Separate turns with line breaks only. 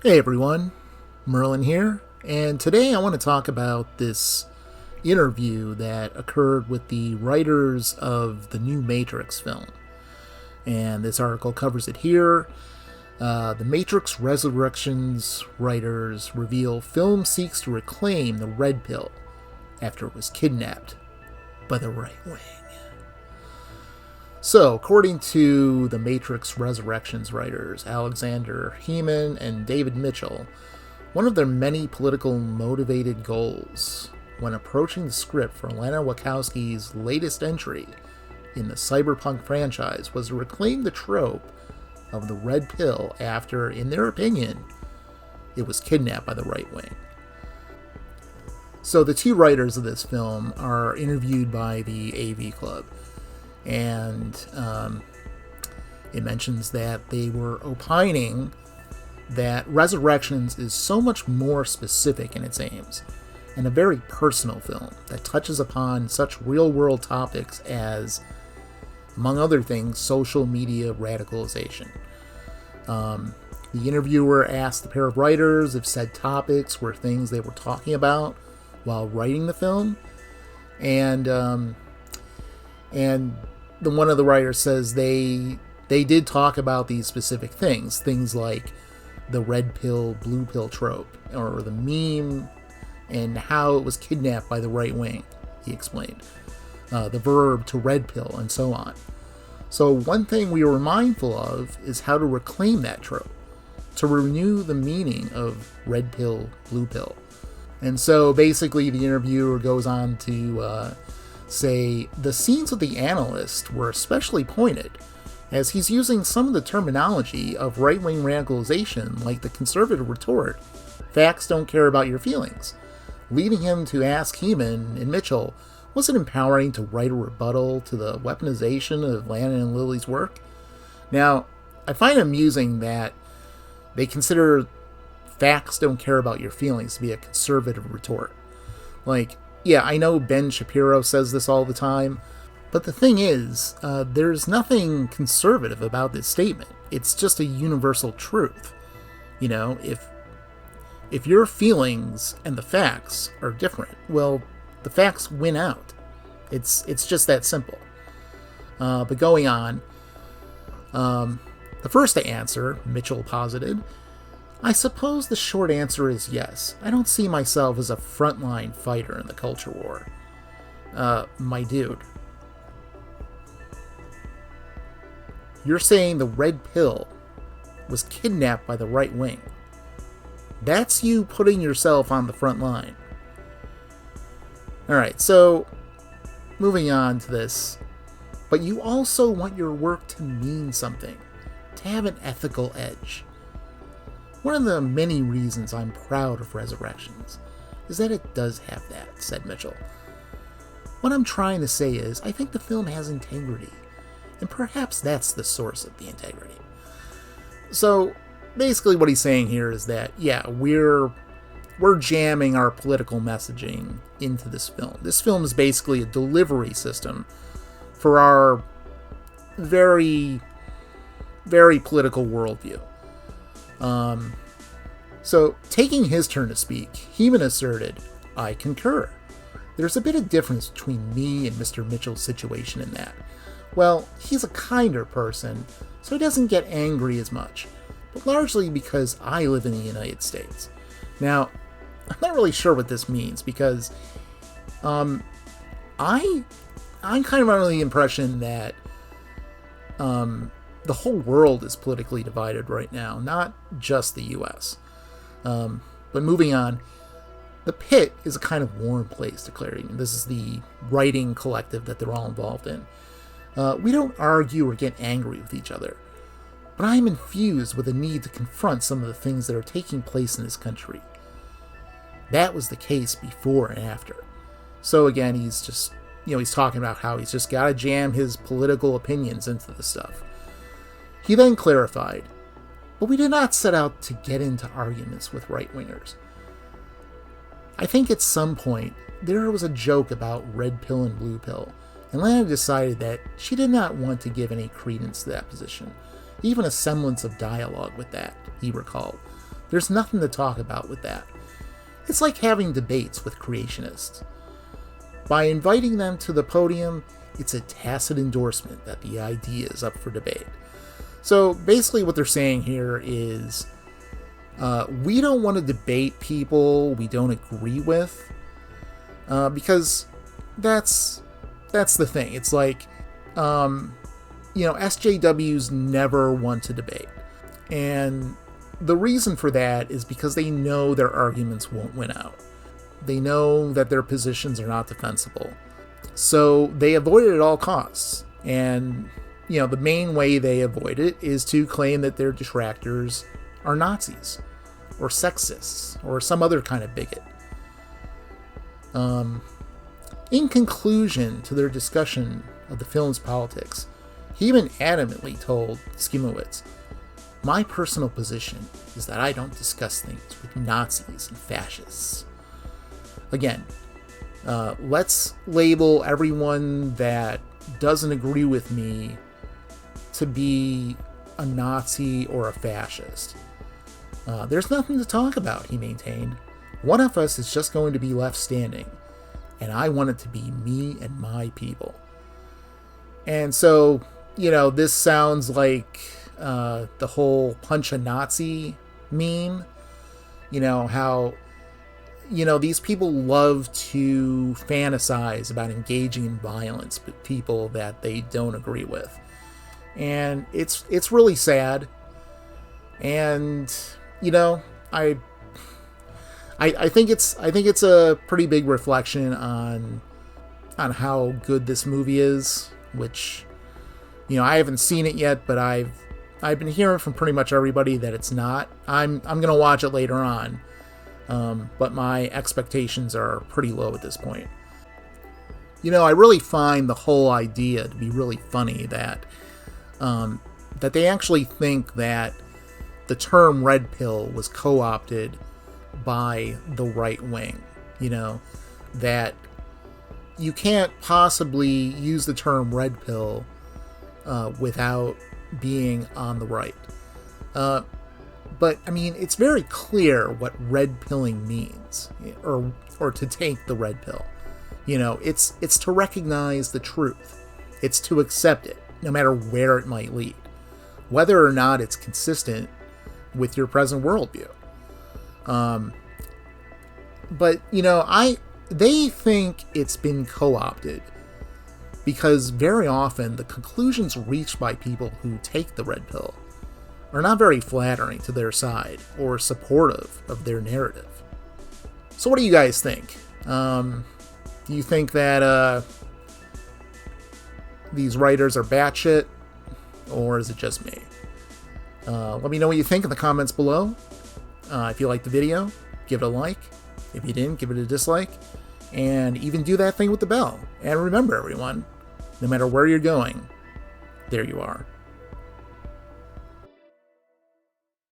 Hey everyone, Merlin here, and today I want to talk about this interview that occurred with the writers of the new Matrix film. And this article covers it here. The Matrix Resurrections writers reveal film seeks to reclaim the red pill after it was kidnapped by the right wing. So, according to the Matrix Resurrections writers, Alexander Heeman and David Mitchell, one of their many political motivated goals when approaching the script for Lana Wachowski's latest entry in the cyberpunk franchise was to reclaim the trope of the red pill after, in their opinion, it was kidnapped by the right wing. So the two writers of this film are interviewed by the AV Club, and it mentions that they were opining that Resurrections is so much more specific in its aims, and a very personal film that touches upon such real-world topics as, among other things, social media radicalization. The interviewer asked the pair of writers if said topics were things they were talking about while writing the film, and one of the writers says they did talk about these specific things like the red pill, blue pill trope, or the meme, and how it was kidnapped by the right wing, he explained. The verb to red pill, and so on. So one thing we were mindful of is how to reclaim that trope, to renew the meaning of red pill, blue pill. And so basically the interviewer goes on to say the scenes with the analyst were especially pointed, as he's using some of the terminology of right-wing radicalization, like the conservative retort, facts don't care about your feelings, leading him to ask Heeman and Mitchell, was it empowering to write a rebuttal to the weaponization of Lana and Lily's work? Now, I find it amusing that they consider facts don't care about your feelings to be a conservative retort. Like, yeah, I know Ben Shapiro says this all the time, but the thing is, there's nothing conservative about this statement. It's just a universal truth. You know, if your feelings and the facts are different, well, the facts win out. It's just that simple. But going on, the first to answer, Mitchell posited, I suppose the short answer is yes. I don't see myself as a frontline fighter in the culture war. My dude. You're saying the red pill was kidnapped by the right wing. That's you putting yourself on the front line. Alright, so moving on to this. But you also want your work to mean something, to have an ethical edge. One of the many reasons I'm proud of Resurrections is that it does have that, said Mitchell. What I'm trying to say is, I think the film has integrity, and perhaps that's the source of the integrity. So, basically what he's saying here is that, yeah, we're jamming our political messaging into this film. This film is basically a delivery system for our very, very political worldview. So, taking his turn to speak, Heeman asserted, I concur. There's a bit of difference between me and Mr. Mitchell's situation in that. Well, he's a kinder person, so he doesn't get angry as much, but largely because I live in the United States. Now, I'm not really sure what this means, because I'm kind of under the impression that the whole world is politically divided right now, not just the U.S. But moving on, the Pit is a kind of warm place, declaring. This is the writing collective that they're all involved in. We don't argue or get angry with each other, but I am infused with a need to confront some of the things that are taking place in this country. That was the case before and after. So again, he's just, he's talking about how he's just got to jam his political opinions into the stuff. He then clarified, but we did not set out to get into arguments with right-wingers. I think at some point, there was a joke about red pill and blue pill, and Lana decided that she did not want to give any credence to that position, even a semblance of dialogue with that, he recalled. There's nothing to talk about with that. It's like having debates with creationists. By inviting them to the podium, it's a tacit endorsement that the idea is up for debate. So basically what they're saying here is, we don't want to debate people we don't agree with, because that's the thing. It's like, SJWs never want to debate. And the reason for that is because they know their arguments won't win out. They know that their positions are not defensible. So they avoid it at all costs. And, the main way they avoid it is to claim that their detractors are Nazis, or sexists, or some other kind of bigot. In conclusion to their discussion of the film's politics, he even adamantly told Skimowitz, "My personal position is that I don't discuss things with Nazis and fascists." Again, let's label everyone that doesn't agree with me to be a Nazi or a fascist. There's nothing to talk about, he maintained. One of us is just going to be left standing, and I want it to be me and my people. And so, this sounds like the whole punch a Nazi meme. How, these people love to fantasize about engaging in violence with people that they don't agree with. And it's really sad. And, I think it's a pretty big reflection on how good this movie is, which, I haven't seen it yet, but I've been hearing from pretty much everybody that it's not. I'm gonna watch it later on, but my expectations are pretty low at this point. I really find the whole idea to be really funny that they actually think that the term red pill was co-opted by the right wing. That you can't possibly use the term red pill without being on the right. But it's very clear what red pilling means, or to take the red pill. It's to recognize the truth. It's to accept it, no matter where it might lead, whether or not it's consistent with your present worldview. But they think it's been co-opted because very often the conclusions reached by people who take the red pill are not very flattering to their side or supportive of their narrative. So what do you guys think? Do you think that these writers are batshit, or is it just me? Let me know what you think in the comments below. If you liked the video, give it a like. If you didn't, give it a dislike. And even do that thing with the bell. And remember, everyone, no matter where you're going, there you are.